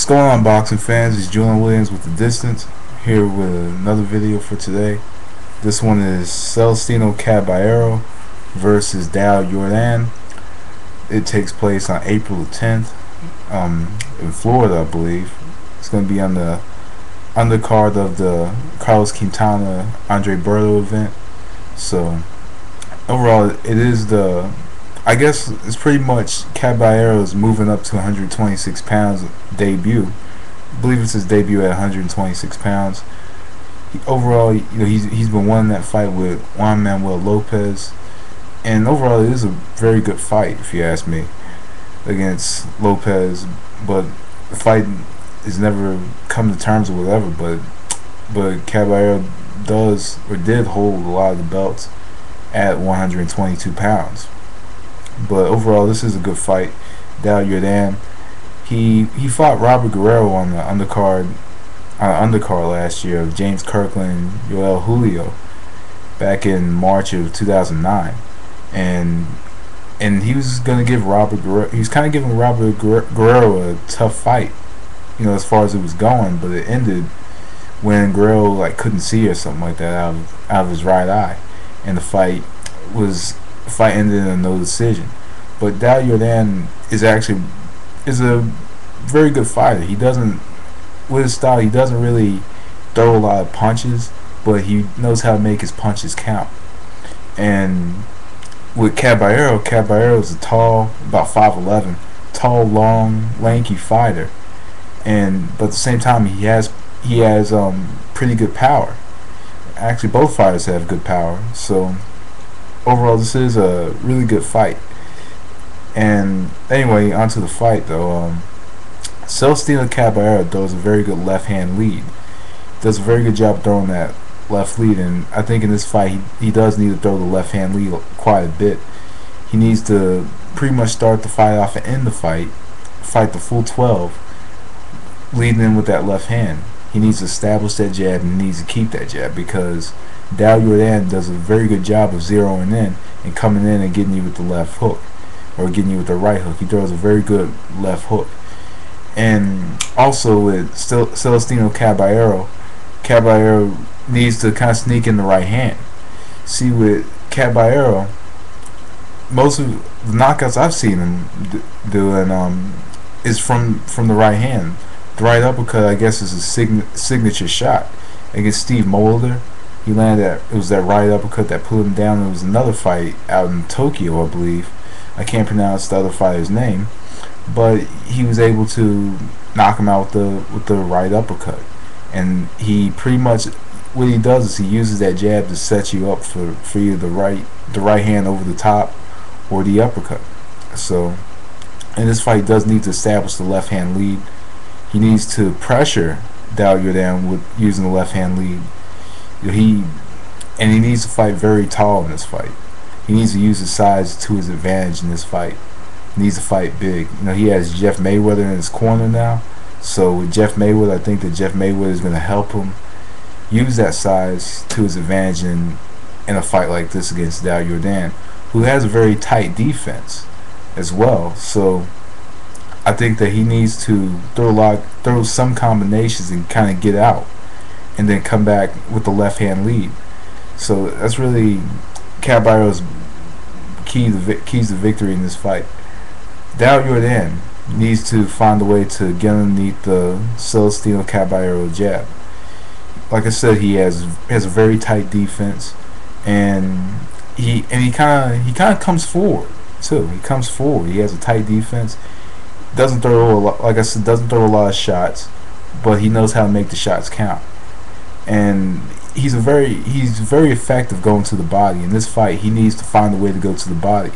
What's going on, boxing fans? It's Julian Williams with The Distance, here with another video for today. This one is Celestino Caballero versus Daud Yordan. It takes place on April the 10th in Florida, I believe. It's going to be on the undercard of the Carlos Quintana Andre Berto event. So overall, it is I guess it's pretty much Caballero's moving up to 126 pounds debut. I believe it's his debut at 126 pounds. Overall, he's been winning that fight with Juan Manuel Lopez, and overall it is a very good fight if you ask me against Lopez. But the fight has never come to terms or whatever. But Caballero did hold a lot of the belts at 122 pounds. But overall, this is a good fight. Daud Yordan, he fought Robert Guerrero on the undercard last year of James Kirkland, Yoel Julio, back in March of 2009, and he was gonna give kind of giving Robert Guerrero a tough fight, as far as it was going. But it ended when Guerrero couldn't see or something like that out of his right eye, and the fight ended in a no decision. But Daud Yordan is a very good fighter. With his style, he doesn't really throw a lot of punches, but he knows how to make his punches count. And with Caballero is a tall, about 5'11", tall, long, lanky fighter, but at the same time he has pretty good power. Actually, both fighters have good power. So overall, this is a really good fight. And anyway, onto the fight though. Celestino Caballero does a very good left hand lead. Does a very good job throwing that left lead, and I think in this fight he does need to throw the left hand lead quite a bit. He needs to pretty much start the fight off and end the fight the full 12, leading in with that left hand. He needs to establish that jab, and he needs to keep that jab, because Daud Yordan does a very good job of zeroing in and coming in and getting you with the left hook, or getting you with the right hook. He throws a very good left hook. And also with Celestino Caballero needs to kind of sneak in the right hand. See, with Caballero, most of the knockouts I've seen him doing is from the right hand. The right uppercut, I guess, is his signature shot. Against Steve Molder, he landed it was that right uppercut that put him down. There was another fight out in Tokyo, I believe. I can't pronounce the other fighter's name, but he was able to knock him out with the right uppercut. And he pretty much, what he does is he uses that jab to set you up for either the right hand over the top or the uppercut. So in this fight, he does need to establish the left hand lead. He needs to pressure Daud Yordan with using the left hand lead. He needs to fight very tall in this fight. He needs to use his size to his advantage in this fight. He needs to fight big. He has Jeff Mayweather in his corner now. So with Jeff Mayweather, I think that Jeff Mayweather is going to help him use that size to his advantage in a fight like this against Daud Yordan, who has a very tight defense as well. So I think that he needs to throw some combinations and kind of get out, and then come back with the left hand lead. So that's really Caballero's keys to victory in this fight. Daud Yordan needs to find a way to get underneath the Celestino Caballero jab. Like I said, he has a very tight defense, and he kind of comes forward too. He comes forward. He has a tight defense. Doesn't throw a lot, like I said, doesn't throw a lot of shots, but he knows how to make the shots count. And he's very effective going to the body. In this fight, he needs to find a way to go to the body.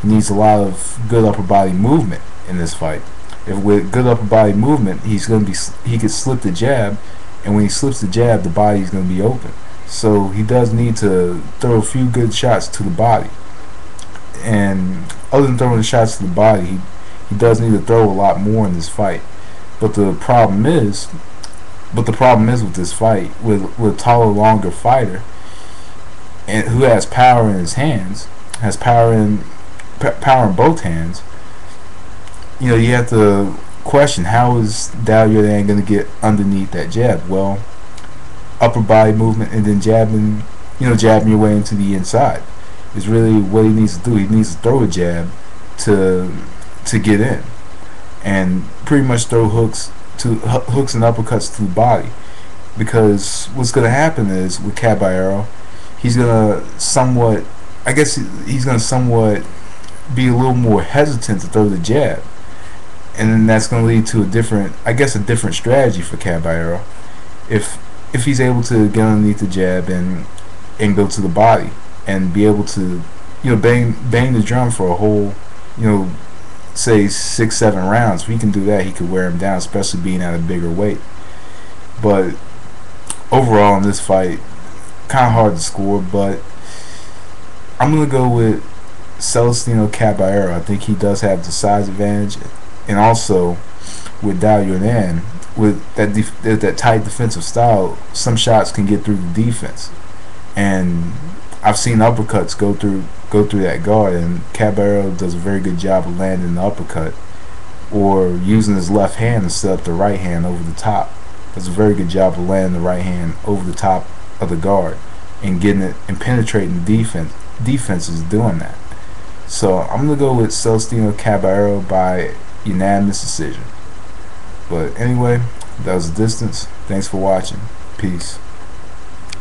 He needs a lot of good upper body movement in this fight. If with good upper body movement, he could slip the jab, and when he slips the jab, the body is going to be open. So he does need to throw a few good shots to the body. And other than throwing the shots to the body, he does need to throw a lot more in this fight. But the problem is with this fight, with a taller, longer fighter, and who has power in his hands, power in both hands. You have to question: how is Daud Yordan going to get underneath that jab? Well, upper body movement and then jabbing your way into the inside is really what he needs to do. He needs to throw a jab to get in, and pretty much throw hooks and uppercuts to the body. Because what's going to happen is with Caballero, he's going to somewhat, he's going to somewhat be a little more hesitant to throw the jab, and then that's going to lead to a different strategy for Caballero if he's able to get underneath the jab and go to the body and be able to bang the drum for a whole say 6-7 rounds. If he can do that, he could wear him down, especially being at a bigger weight. But overall in this fight, kind of hard to score, but I'm going to go with Celestino Caballero. I think he does have the size advantage, and also with Daud Yordan, with that tight defensive style, some shots can get through the defense, and I've seen uppercuts go through that guard, and Caballero does a very good job of landing the uppercut or using his left hand to set up the right hand over the top. Does a very good job of landing the right hand over the top of the guard and getting it and penetrating defenses doing that. So I'm gonna go with Celestino Caballero by unanimous decision. But anyway, that was the distance. Thanks for watching. Peace.